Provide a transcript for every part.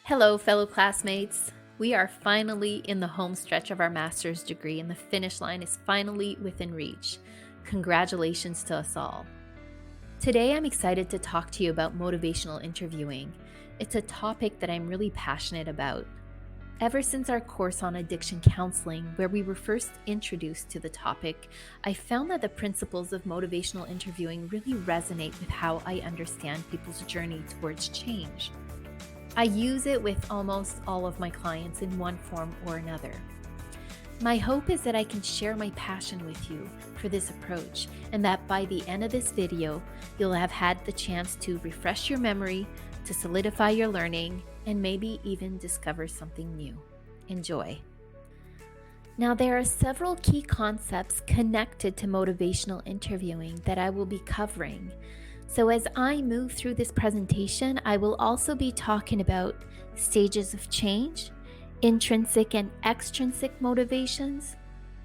Hello, fellow classmates. We are finally in the home stretch of our master's degree, and the finish line is finally within reach. Congratulations to us all. Today, I'm excited to talk to you about motivational interviewing. It's a topic that I'm really passionate about. Ever since our course on addiction counseling, where we were first introduced to the topic, I found that the principles of motivational interviewing really resonate with how I understand people's journey towards change. I use it with almost all of my clients in one form or another. My hope is that I can share my passion with you for this approach, and that by the end of this video, you'll have had the chance to refresh your memory, to solidify your learning, and maybe even discover something new. Enjoy. Now, there are several key concepts connected to motivational interviewing that I will be covering. So as I move through this presentation, I will also be talking about stages of change, intrinsic and extrinsic motivations,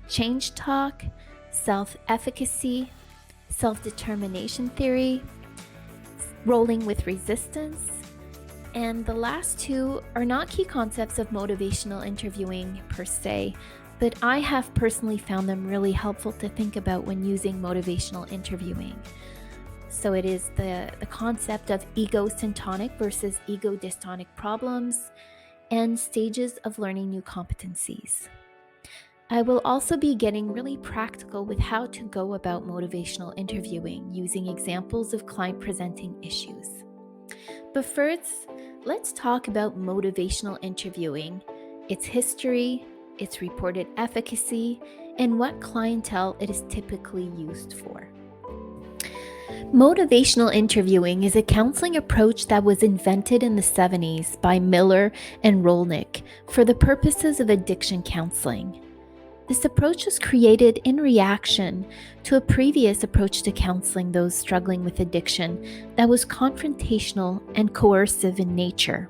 change talk, self-efficacy, self-determination theory, rolling with resistance, and the last two are not key concepts of motivational interviewing per se, but I have personally found them really helpful to think about when using motivational interviewing. So it is the concept of ego-syntonic versus ego-dystonic problems and stages of learning new competencies. I will also be getting really practical with how to go about motivational interviewing using examples of client presenting issues. But first, let's talk about motivational interviewing, its history, its reported efficacy, and what clientele it is typically used for. Motivational interviewing is a counseling approach that was invented in the 70s by Miller and Rolnick for the purposes of addiction counseling. This approach was created in reaction to a previous approach to counseling those struggling with addiction that was confrontational and coercive in nature.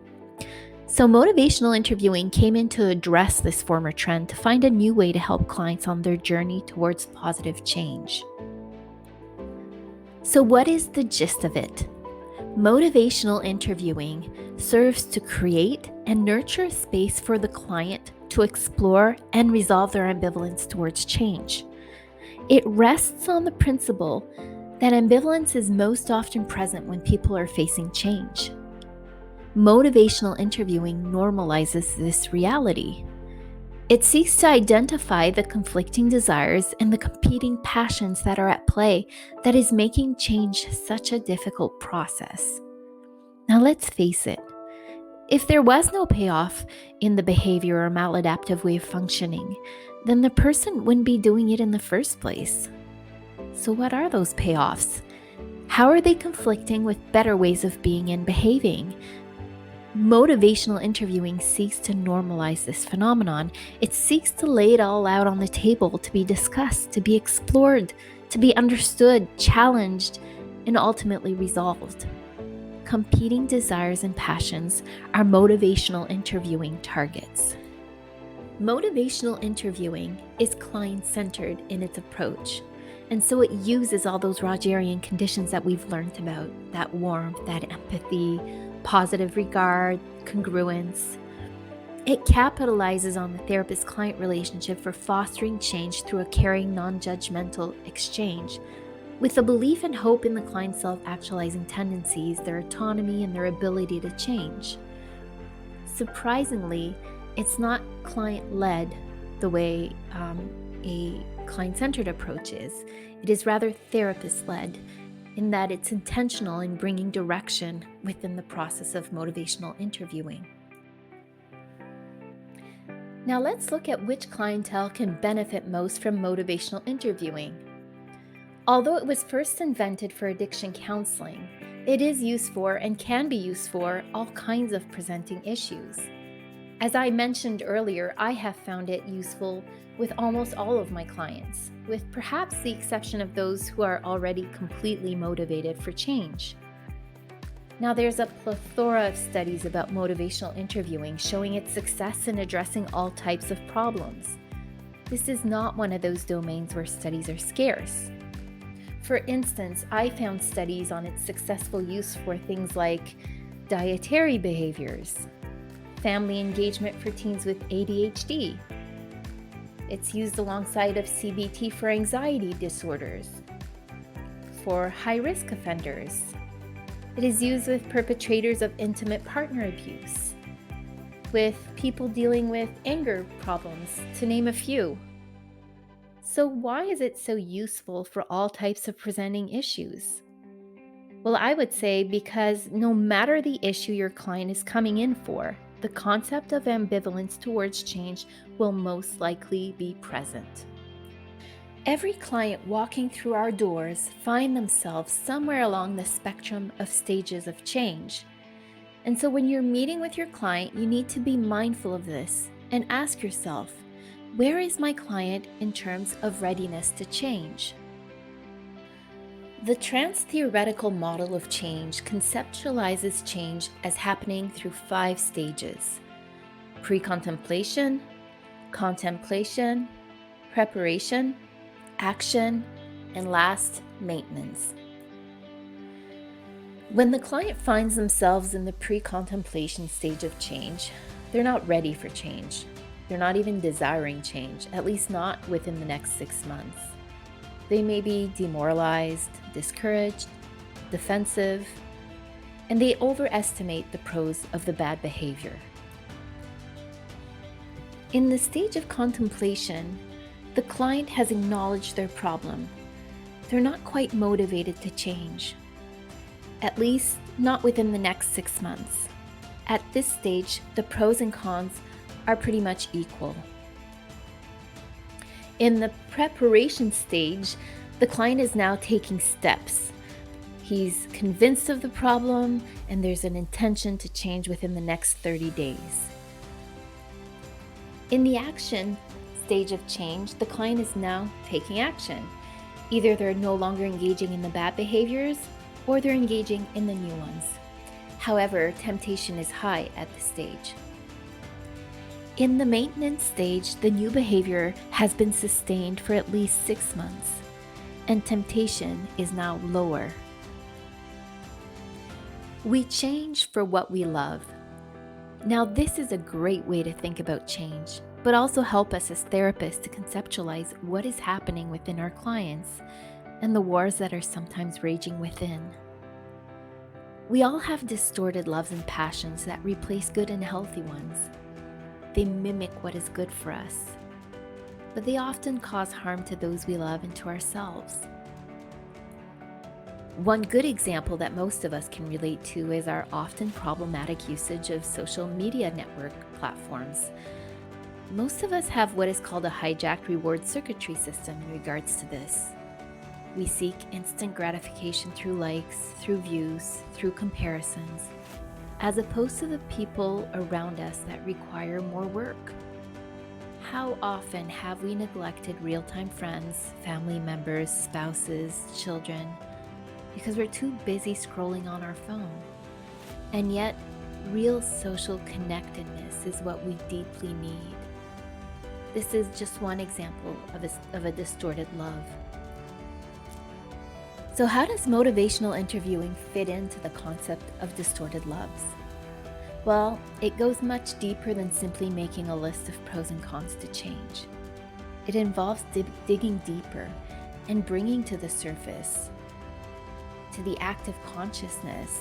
So motivational interviewing came in to address this former trend to find a new way to help clients on their journey towards positive change. So what is the gist of it? Motivational interviewing serves to create and nurture a space for the client to explore and resolve their ambivalence towards change. It rests on the principle that ambivalence is most often present when people are facing change. Motivational interviewing normalizes this reality. It seeks to identify the conflicting desires and the competing passions that are at play that is making change such a difficult process. Now let's face it, if there was no payoff in the behavior or maladaptive way of functioning, then the person wouldn't be doing it in the first place. So what are those payoffs? How are they conflicting with better ways of being and behaving? Motivational interviewing seeks to normalize this phenomenon. It seeks to lay it all out on the table to be discussed, to be explored, to be understood, challenged, and ultimately resolved. Competing desires and passions are motivational interviewing targets. Motivational interviewing is client-centered in its approach, and so it uses all those Rogerian conditions that we've learned about, that warmth, that empathy, positive regard, congruence. It capitalizes on the therapist-client relationship for fostering change through a caring, non-judgmental exchange, with a belief and hope in the client's self-actualizing tendencies, their autonomy, and their ability to change. Surprisingly, it's not client-led the way a client-centered approach is. It is rather therapist-led, in that it's intentional in bringing direction within the process of motivational interviewing. Now let's look at which clientele can benefit most from motivational interviewing. Although it was first invented for addiction counseling, it is used for and can be used for all kinds of presenting issues. As I mentioned earlier, I have found it useful with almost all of my clients, with perhaps the exception of those who are already completely motivated for change. Now, there's a plethora of studies about motivational interviewing showing its success in addressing all types of problems. This is not one of those domains where studies are scarce. For instance, I found studies on its successful use for things like dietary behaviors, family engagement for teens with ADHD. It's used alongside of CBT for anxiety disorders, for high-risk offenders. It is used with perpetrators of intimate partner abuse, with people dealing with anger problems, to name a few. So why is it so useful for all types of presenting issues? Well, I would say because no matter the issue your client is coming in for, the concept of ambivalence towards change will most likely be present. Every client walking through our doors find themselves somewhere along the spectrum of stages of change. And so when you're meeting with your client, you need to be mindful of this and ask yourself, where is my client in terms of readiness to change? The trans-theoretical model of change conceptualizes change as happening through 5 stages: pre-contemplation, contemplation, preparation, action, and last, maintenance. When the client finds themselves in the pre-contemplation stage of change, they're not ready for change. They're not even desiring change, at least not within the next 6 months. They may be demoralized, discouraged, defensive, and they overestimate the pros of the bad behavior. In the stage of contemplation, the client has acknowledged their problem. They're not quite motivated to change, at least not within the next 6 months. At this stage, the pros and cons are pretty much equal. In the preparation stage, the client is now taking steps. He's convinced of the problem, and there's an intention to change within the next 30 days. In the action stage of change, the client is now taking action. Either they're no longer engaging in the bad behaviors, or they're engaging in the new ones. However, temptation is high at this stage. In the maintenance stage, the new behavior has been sustained for at least 6 months, and temptation is now lower. We change for what we love. Now, this is a great way to think about change, but also help us as therapists to conceptualize what is happening within our clients and the wars that are sometimes raging within. We all have distorted loves and passions that replace good and healthy ones. They mimic what is good for us, but they often cause harm to those we love and to ourselves. One good example that most of us can relate to is our often problematic usage of social media network platforms. Most of us have what is called a hijacked reward circuitry system in regards to this. We seek instant gratification through likes, through views, through comparisons, as opposed to the people around us that require more work. How often have we neglected real-time friends, family members, spouses, children, because we're too busy scrolling on our phone? And yet, real social connectedness is what we deeply need. This is just one example of a distorted love. So how does motivational interviewing fit into the concept of distorted loves? Well, it goes much deeper than simply making a list of pros and cons to change. It involves digging deeper and bringing to the surface, to the active consciousness,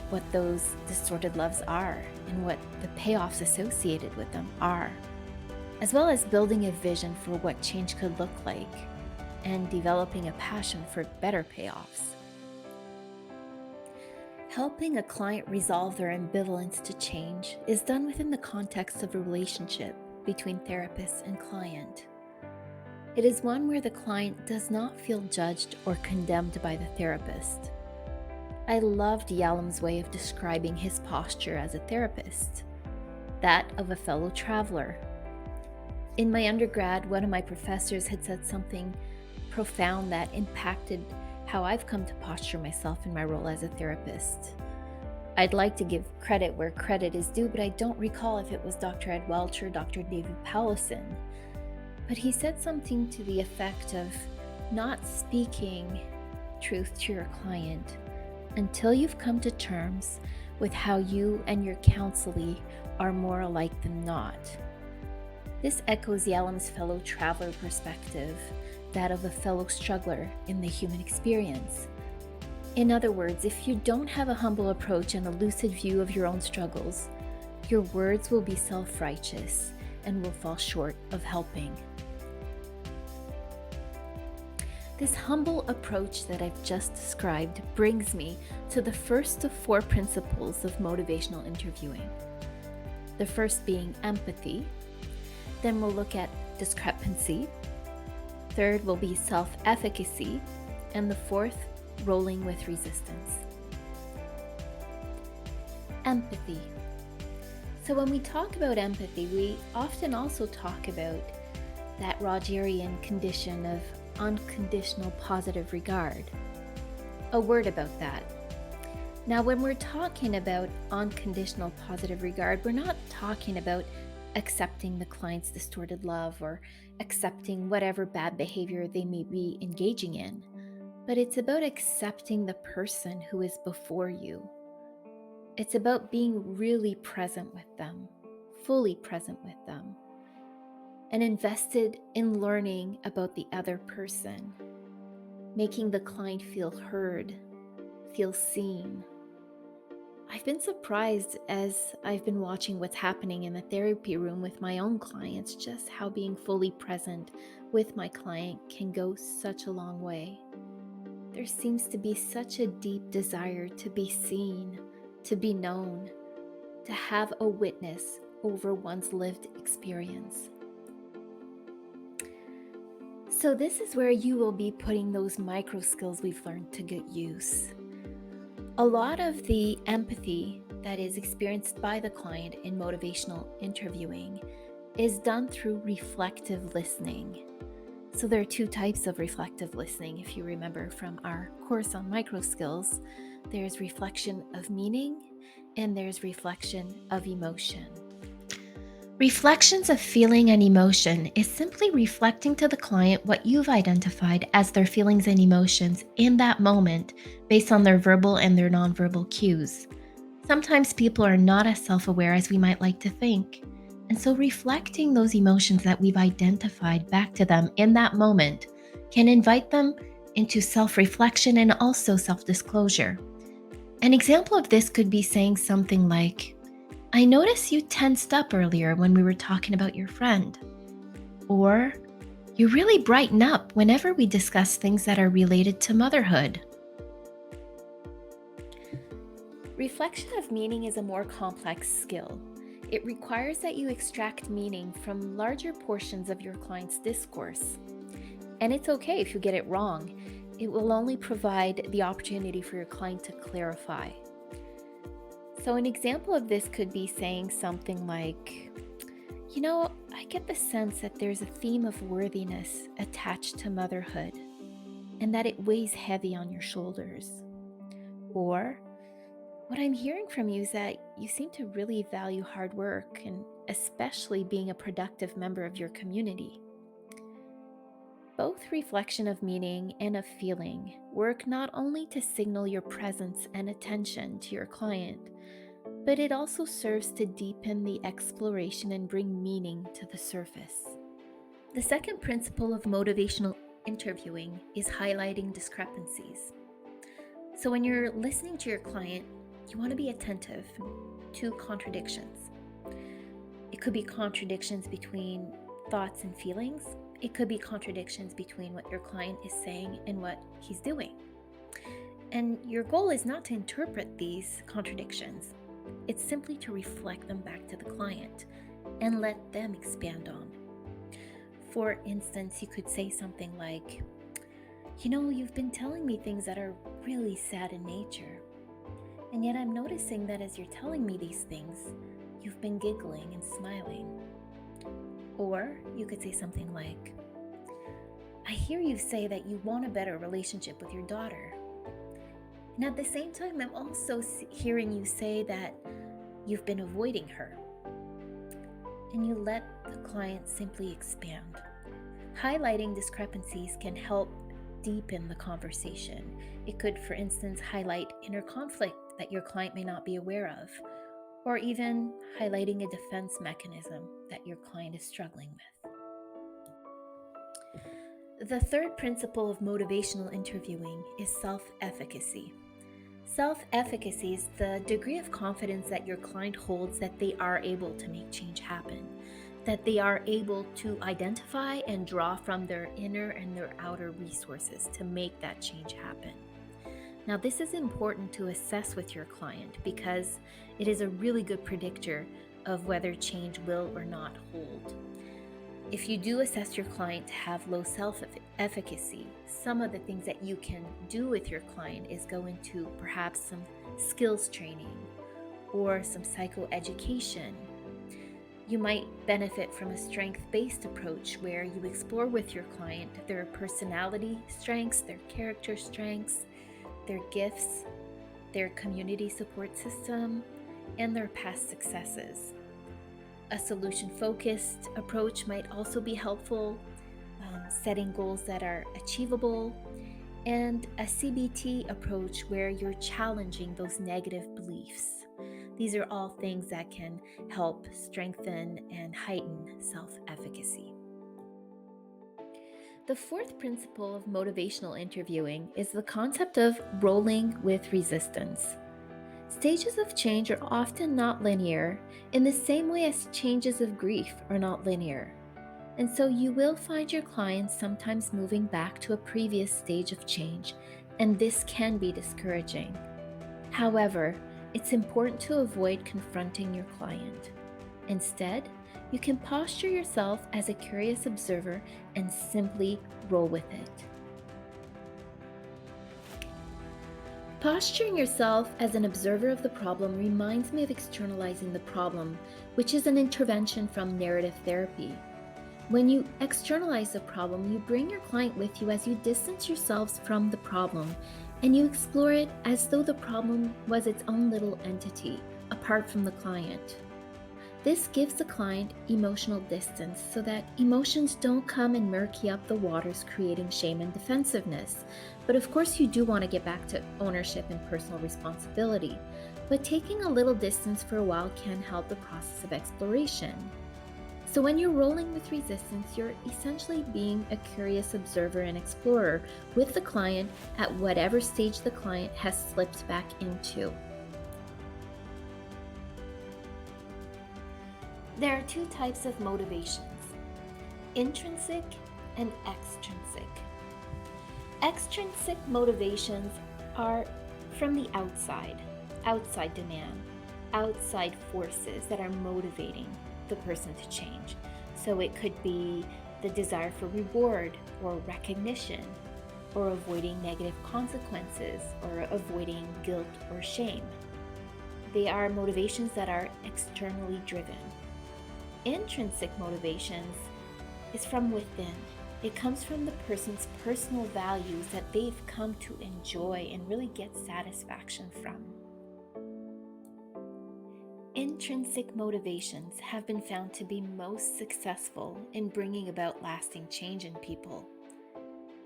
what those distorted loves are and what the payoffs associated with them are, as well as building a vision for what change could look like and developing a passion for better payoffs. Helping a client resolve their ambivalence to change is done within the context of a relationship between therapist and client. It is one where the client does not feel judged or condemned by the therapist. I loved Yalom's way of describing his posture as a therapist, that of a fellow traveler. In my undergrad, one of my professors had said something profound that impacted how I've come to posture myself in my role as a therapist. I'd like to give credit where credit is due, but I don't recall if it was Dr. Ed Welch or Dr. David Powlison. But he said something to the effect of not speaking truth to your client until you've come to terms with how you and your counselee are more alike than not. This echoes Yalom's fellow traveler perspective, that of a fellow struggler in the human experience. In other words, if you don't have a humble approach and a lucid view of your own struggles, your words will be self-righteous and will fall short of helping. This humble approach that I've just described brings me to the first of 4 principles of motivational interviewing. The first being empathy. Then we'll look at discrepancy. Third will be self-efficacy. And the fourth, rolling with resistance. Empathy. So when we talk about empathy, we often also talk about that Rogerian condition of unconditional positive regard. A word about that. Now, when we're talking about unconditional positive regard, we're not talking about accepting the client's distorted love or accepting whatever bad behavior they may be engaging in, but it's about accepting the person who is before you. It's about being really present with them, fully present with them, and invested in learning about the other person, making the client feel heard, feel seen. I've been surprised as I've been watching what's happening in the therapy room with my own clients, just how being fully present with my client can go such a long way. There seems to be such a deep desire to be seen, to be known, to have a witness over one's lived experience. So this is where you will be putting those micro skills we've learned to good use. A lot of the empathy that is experienced by the client in motivational interviewing is done through reflective listening. So there are 2 types of reflective listening, if you remember from our course on micro skills. There's reflection of meaning and there's reflection of emotion. Reflections of feeling and emotion is simply reflecting to the client what you've identified as their feelings and emotions in that moment based on their verbal and their nonverbal cues. Sometimes people are not as self-aware as we might like to think. And so reflecting those emotions that we've identified back to them in that moment can invite them into self-reflection and also self-disclosure. An example of this could be saying something like, "I noticed you tensed up earlier when we were talking about your friend." Or, "You really brighten up whenever we discuss things that are related to motherhood." Reflection of meaning is a more complex skill. It requires that you extract meaning from larger portions of your client's discourse. And it's okay if you get it wrong. It will only provide the opportunity for your client to clarify. So an example of this could be saying something like, "I get the sense that there's a theme of worthiness attached to motherhood and that it weighs heavy on your shoulders." Or, "What I'm hearing from you is that you seem to really value hard work and especially being a productive member of your community." Both reflection of meaning and of feeling work not only to signal your presence and attention to your client, but it also serves to deepen the exploration and bring meaning to the surface. The second principle of motivational interviewing is highlighting discrepancies. So when you're listening to your client, you want to be attentive to contradictions. It could be contradictions between thoughts and feelings. It could be contradictions between what your client is saying and what he's doing. And your goal is not to interpret these contradictions. It's simply to reflect them back to the client and let them expand on. For instance, you could say something like, "You've been telling me things that are really sad in nature. And yet I'm noticing that as you're telling me these things, you've been giggling and smiling." Or you could say something like, "I hear you say that you want a better relationship with your daughter. And at the same time, I'm also hearing you say that you've been avoiding her." And you let the client simply expand. Highlighting discrepancies can help deepen the conversation. It could, for instance, highlight inner conflict that your client may not be aware of, or even highlighting a defense mechanism that your client is struggling with. The third principle of motivational interviewing is self-efficacy. Self-efficacy is the degree of confidence that your client holds that they are able to make change happen, that they are able to identify and draw from their inner and their outer resources to make that change happen. Now, this is important to assess with your client because it is a really good predictor of whether change will or not hold. If you do assess your client to have low self-efficacy, some of the things that you can do with your client is go into perhaps some skills training or some psychoeducation. You might benefit from a strength-based approach where you explore with your client their personality strengths, their character strengths, their gifts, their community support system, and their past successes. A solution-focused approach might also be helpful, setting goals that are achievable, and a CBT approach where you're challenging those negative beliefs. These are all things that can help strengthen and heighten self-efficacy. The fourth principle of motivational interviewing is the concept of rolling with resistance. Stages of change are often not linear, in the same way as changes of grief are not linear. And so you will find your clients sometimes moving back to a previous stage of change, and this can be discouraging. However, it's important to avoid confronting your client. Instead, you can posture yourself as a curious observer and simply roll with it. Posturing yourself as an observer of the problem reminds me of externalizing the problem, which is an intervention from narrative therapy. When you externalize the problem, you bring your client with you as you distance yourselves from the problem, and you explore it as though the problem was its own little entity, apart from the client. This gives the client emotional distance so that emotions don't come and murky up the waters, creating shame and defensiveness. But of course, you do want to get back to ownership and personal responsibility. But taking a little distance for a while can help the process of exploration. So when you're rolling with resistance, you're essentially being a curious observer and explorer with the client at whatever stage the client has slipped back into. There are two types of motivations: intrinsic and extrinsic. Extrinsic motivations are from the outside demand, outside forces that are motivating the person to change. So it could be the desire for reward or recognition, or avoiding negative consequences, or avoiding guilt or shame. They are motivations that are externally driven. Intrinsic motivations is from within. It comes from the person's personal values that they've come to enjoy and really get satisfaction from. Intrinsic motivations have been found to be most successful in bringing about lasting change in people.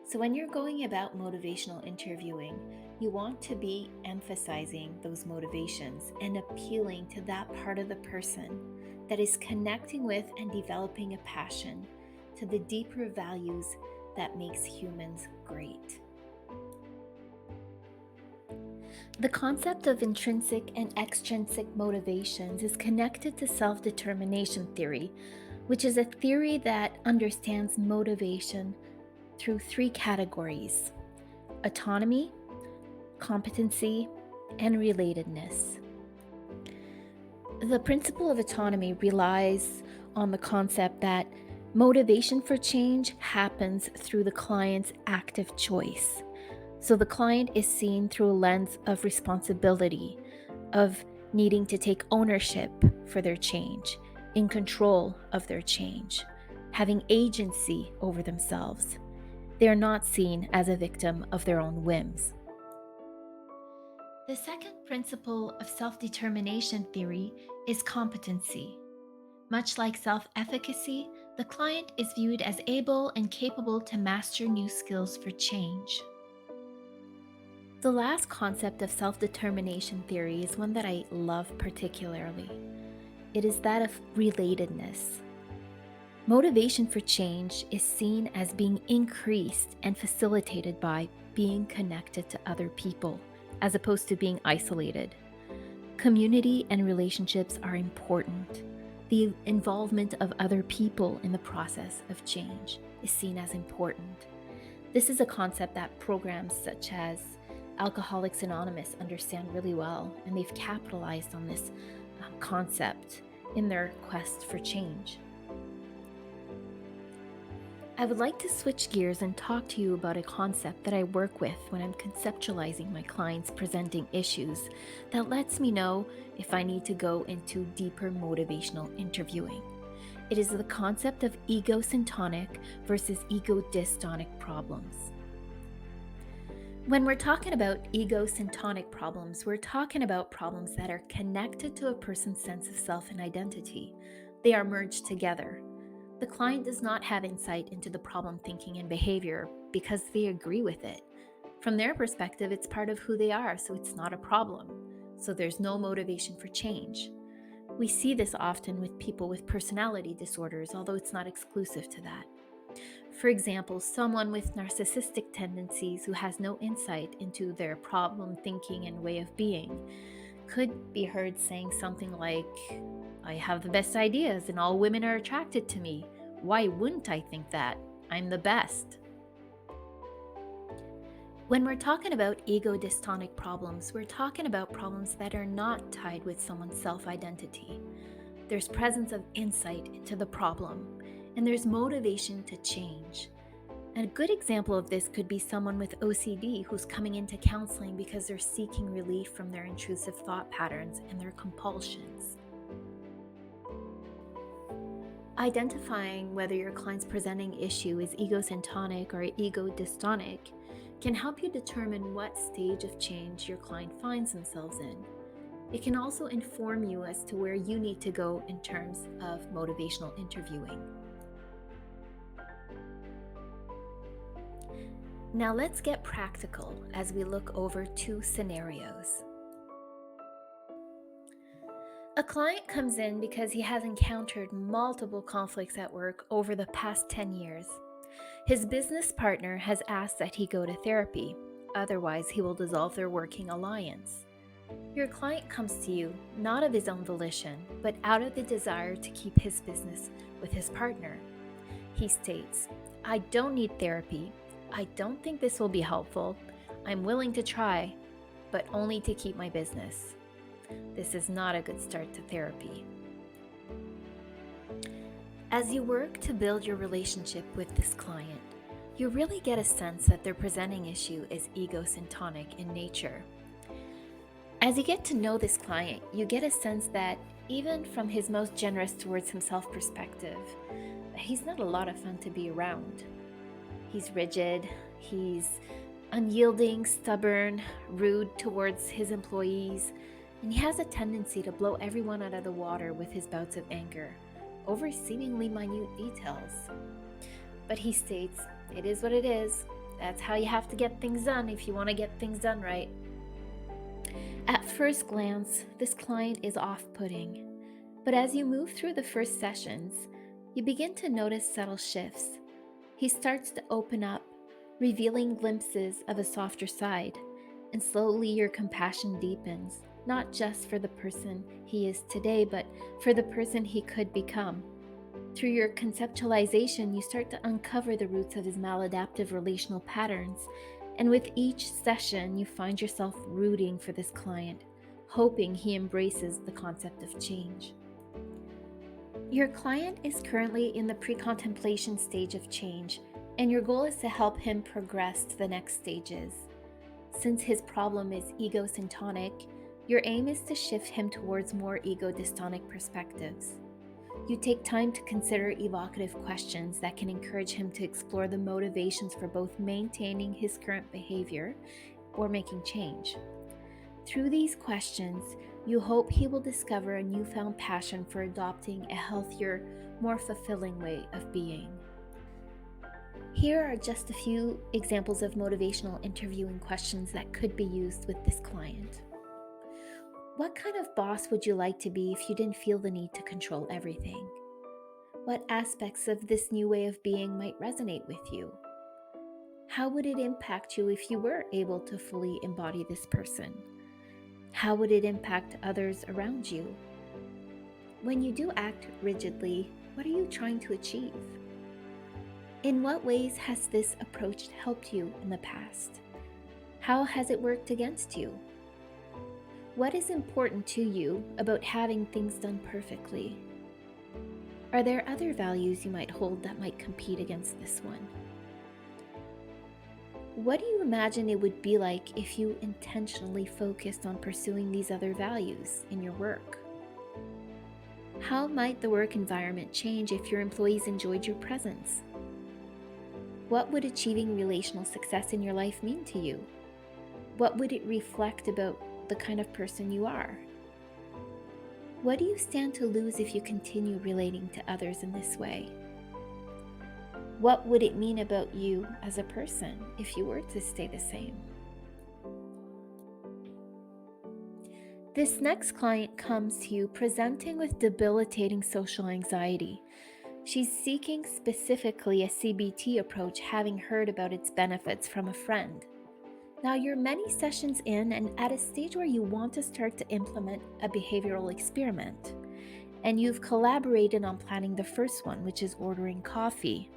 So when you're going about motivational interviewing, you want to be emphasizing those motivations and appealing to that part of the person that is connecting with and developing a passion to the deeper values that makes humans great. The concept of intrinsic and extrinsic motivations is connected to self-determination theory, which is a theory that understands motivation through three categories: autonomy, competency, and relatedness. The principle of autonomy relies on the concept that motivation for change happens through the client's active choice. So the client is seen through a lens of responsibility, of needing to take ownership for their change, in control of their change, having agency over themselves. They are not seen as a victim of their own whims. The second principle of self-determination theory is competency. Much like self-efficacy, the client is viewed as able and capable to master new skills for change. The last concept of self-determination theory is one that I love particularly. It is that of relatedness. Motivation for change is seen as being increased and facilitated by being connected to other people, as opposed to being isolated. Community and relationships are important. The involvement of other people in the process of change is seen as important. This is a concept that programs such as Alcoholics Anonymous understand really well, and they've capitalized on this concept in their quest for change. I would like to switch gears and talk to you about a concept that I work with when I'm conceptualizing my clients presenting issues that lets me know if I need to go into deeper motivational interviewing. It is the concept of ego-syntonic versus ego-dystonic problems. When we're talking about ego-syntonic problems, we're talking about problems that are connected to a person's sense of self and identity. They are merged together. The client does not have insight into the problem thinking and behavior because they agree with it. From their perspective, it's part of who they are, so it's not a problem. So there's no motivation for change. We see this often with people with personality disorders, although it's not exclusive to that. For example, someone with narcissistic tendencies who has no insight into their problem thinking and way of being could be heard saying something like, "I have the best ideas and all women are attracted to me. Why wouldn't I think that? I'm the best." When we're talking about ego-dystonic problems, we're talking about problems that are not tied with someone's self-identity. There's presence of insight into the problem, and there's motivation to change. And a good example of this could be someone with OCD who's coming into counseling because they're seeking relief from their intrusive thought patterns and their compulsions. Identifying whether your client's presenting issue is ego-syntonic or ego-dystonic can help you determine what stage of change your client finds themselves in. It can also inform you as to where you need to go in terms of motivational interviewing. Now let's get practical as we look over two scenarios. A client comes in because he has encountered multiple conflicts at work over the past 10 years. His business partner has asked that he go to therapy, otherwise he will dissolve their working alliance. Your client comes to you not of his own volition, but out of the desire to keep his business with his partner. He states, "I don't need therapy. I don't think this will be helpful. I'm willing to try, but only to keep my business." This is not a good start to therapy. As you work to build your relationship with this client, you really get a sense that their presenting issue is ego-syntonic in nature. As you get to know this client, you get a sense that even from his most generous towards himself perspective, he's not a lot of fun to be around. He's rigid, he's unyielding, stubborn, rude towards his employees, and he has a tendency to blow everyone out of the water with his bouts of anger over seemingly minute details. But he states, "It is what it is. That's how you have to get things done if you want to get things done right." At first glance, this client is off-putting, but as you move through the first sessions, you begin to notice subtle shifts. He starts to open up, revealing glimpses of a softer side, and slowly your compassion deepens, not just for the person he is today, but for the person he could become. Through your conceptualization, you start to uncover the roots of his maladaptive relational patterns, and with each session, you find yourself rooting for this client, hoping he embraces the concept of change. Your client is currently in the pre-contemplation stage of change, and your goal is to help him progress to the next stages. Since his problem is ego-syntonic, your aim is to shift him towards more ego-dystonic perspectives. You take time to consider evocative questions that can encourage him to explore the motivations for both maintaining his current behavior or making change. Through these questions, you hope he will discover a newfound passion for adopting a healthier, more fulfilling way of being. Here are just a few examples of motivational interviewing questions that could be used with this client. What kind of boss would you like to be if you didn't feel the need to control everything? What aspects of this new way of being might resonate with you? How would it impact you if you were able to fully embody this person? How would it impact others around you? When you do act rigidly, what are you trying to achieve? In what ways has this approach helped you in the past? How has it worked against you? What is important to you about having things done perfectly? Are there other values you might hold that might compete against this one? What do you imagine it would be like if you intentionally focused on pursuing these other values in your work? How might the work environment change if your employees enjoyed your presence? What would achieving relational success in your life mean to you? What would it reflect about the kind of person you are? What do you stand to lose if you continue relating to others in this way? What would it mean about you as a person if you were to stay the same? This next client comes to you presenting with debilitating social anxiety. She's seeking specifically a CBT approach, having heard about its benefits from a friend. Now, you're many sessions in and at a stage where you want to start to implement a behavioral experiment. And you've collaborated on planning the first one, which is ordering coffee.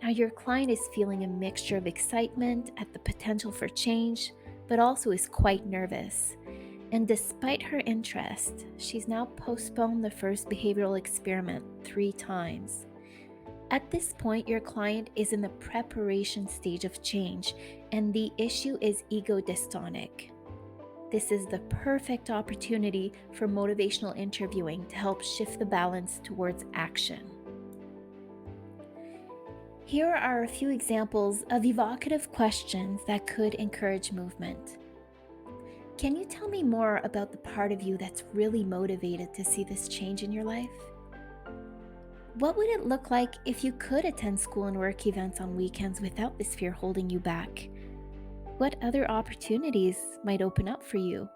Now, your client is feeling a mixture of excitement at the potential for change, but also is quite nervous. And despite her interest, she's now postponed the first behavioral experiment 3 times. At this point, your client is in the preparation stage of change, and the issue is ego dystonic. This is the perfect opportunity for motivational interviewing to help shift the balance towards action. Here are a few examples of evocative questions that could encourage movement. Can you tell me more about the part of you that's really motivated to see this change in your life? What would it look like if you could attend school and work events on weekends without this fear holding you back? What other opportunities might open up for you?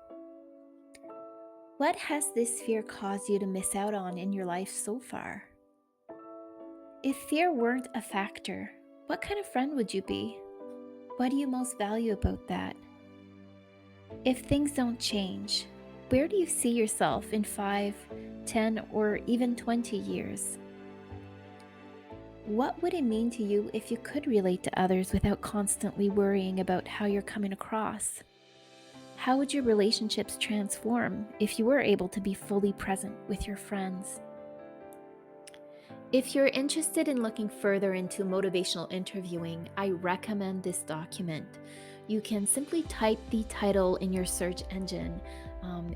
What has this fear caused you to miss out on in your life so far? If fear weren't a factor, what kind of friend would you be? What do you most value about that? If things don't change, where do you see yourself in 5, 10, or even 20 years? What would it mean to you if you could relate to others without constantly worrying about how you're coming across? How would your relationships transform if you were able to be fully present with your friends? If you're interested in looking further into motivational interviewing, I recommend this document. You can simply type the title in your search engine.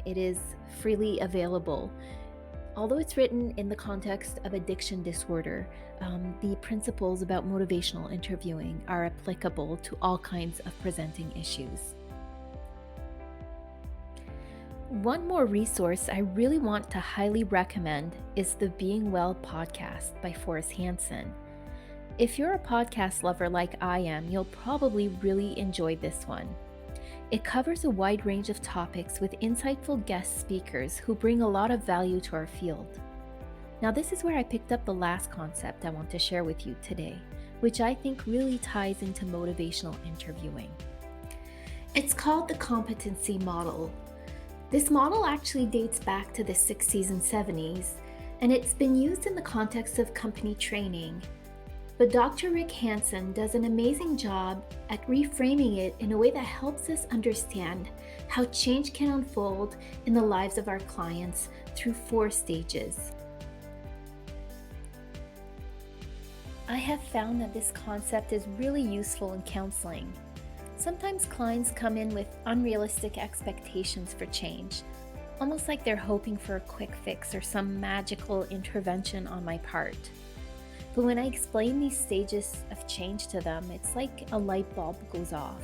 It is freely available. Although it's written in the context of addiction disorder, the principles about motivational interviewing are applicable to all kinds of presenting issues. One more resource I really want to highly recommend is the Being Well podcast by Forrest Hansen. If you're a podcast lover like I am, you'll probably really enjoy this one. It covers a wide range of topics with insightful guest speakers who bring a lot of value to our field. Now, this is where I picked up the last concept I want to share with you today, which I think really ties into motivational interviewing. It's called the competency model. This model actually dates back to the 60s and 70s, and it's been used in the context of company training. But Dr. Rick Hansen does an amazing job at reframing it in a way that helps us understand how change can unfold in the lives of our clients through 4 stages. I have found that this concept is really useful in counseling. Sometimes clients come in with unrealistic expectations for change, almost like they're hoping for a quick fix or some magical intervention on my part. But when I explain these stages of change to them, it's like a light bulb goes off.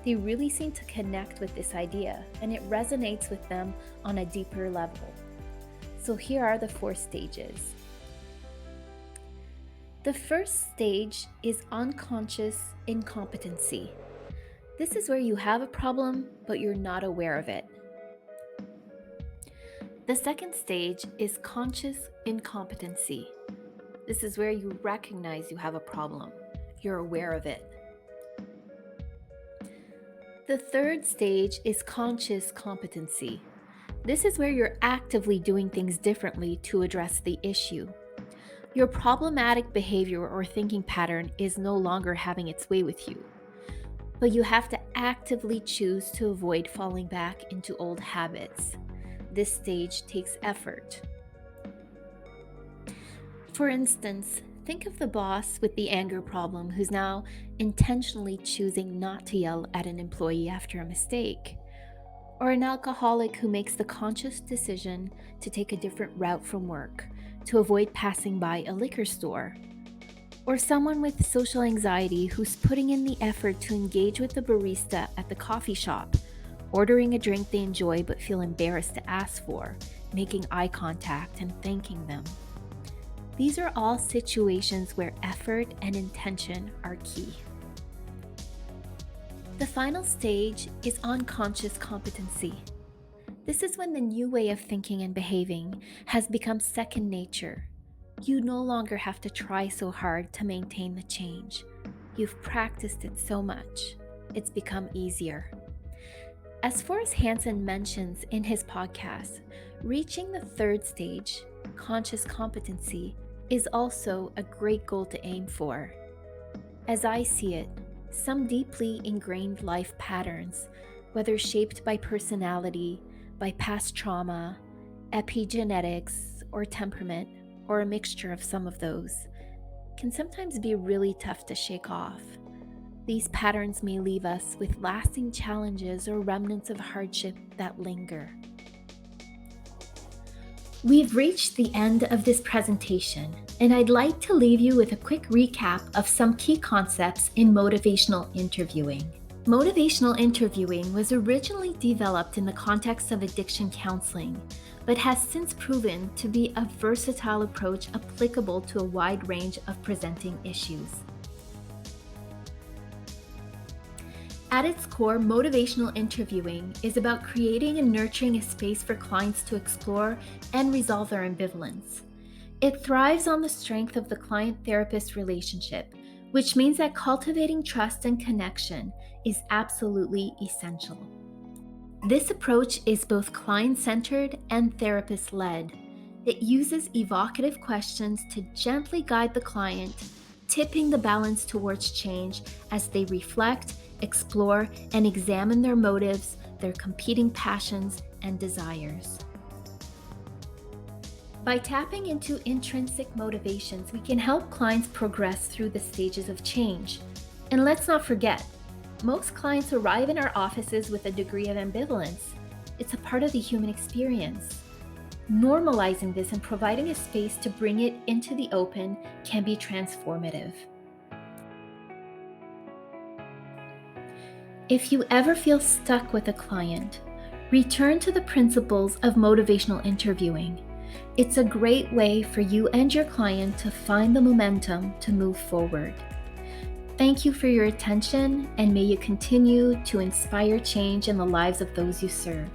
They really seem to connect with this idea, and it resonates with them on a deeper level. So here are the 4 stages. The first stage is unconscious incompetency. This is where you have a problem, but you're not aware of it. The second stage is conscious incompetency. This is where you recognize you have a problem. You're aware of it. The third stage is conscious competency. This is where you're actively doing things differently to address the issue. Your problematic behavior or thinking pattern is no longer having its way with you, but you have to actively choose to avoid falling back into old habits. This stage takes effort. For instance, think of the boss with the anger problem who's now intentionally choosing not to yell at an employee after a mistake, or an alcoholic who makes the conscious decision to take a different route from work to avoid passing by a liquor store, or someone with social anxiety who's putting in the effort to engage with the barista at the coffee shop, ordering a drink they enjoy but feel embarrassed to ask for, making eye contact and thanking them. These are all situations where effort and intention are key. The final stage is unconscious competency. This is when the new way of thinking and behaving has become second nature. You no longer have to try so hard to maintain the change. You've practiced it so much, it's become easier. As Forrest Hansen mentions in his podcast, reaching the third stage, conscious competency, is also a great goal to aim for. As I see it, some deeply ingrained life patterns, whether shaped by personality, by past trauma, epigenetics, or temperament, or a mixture of some of those, can sometimes be really tough to shake off. These patterns may leave us with lasting challenges or remnants of hardship that linger. We've reached the end of this presentation, and I'd like to leave you with a quick recap of some key concepts in motivational interviewing. Motivational interviewing was originally developed in the context of addiction counseling, but has since proven to be a versatile approach applicable to a wide range of presenting issues. At its core, motivational interviewing is about creating and nurturing a space for clients to explore and resolve their ambivalence. It thrives on the strength of the client-therapist relationship, which means that cultivating trust and connection is absolutely essential. This approach is both client-centered and therapist-led. It uses evocative questions to gently guide the client, tipping the balance towards change as they reflect, explore, and examine their motives, their competing passions, and desires. By tapping into intrinsic motivations, we can help clients progress through the stages of change. And let's not forget, most clients arrive in our offices with a degree of ambivalence. It's a part of the human experience. Normalizing this and providing a space to bring it into the open can be transformative. If you ever feel stuck with a client, return to the principles of motivational interviewing. It's a great way for you and your client to find the momentum to move forward. Thank you for your attention, and may you continue to inspire change in the lives of those you serve.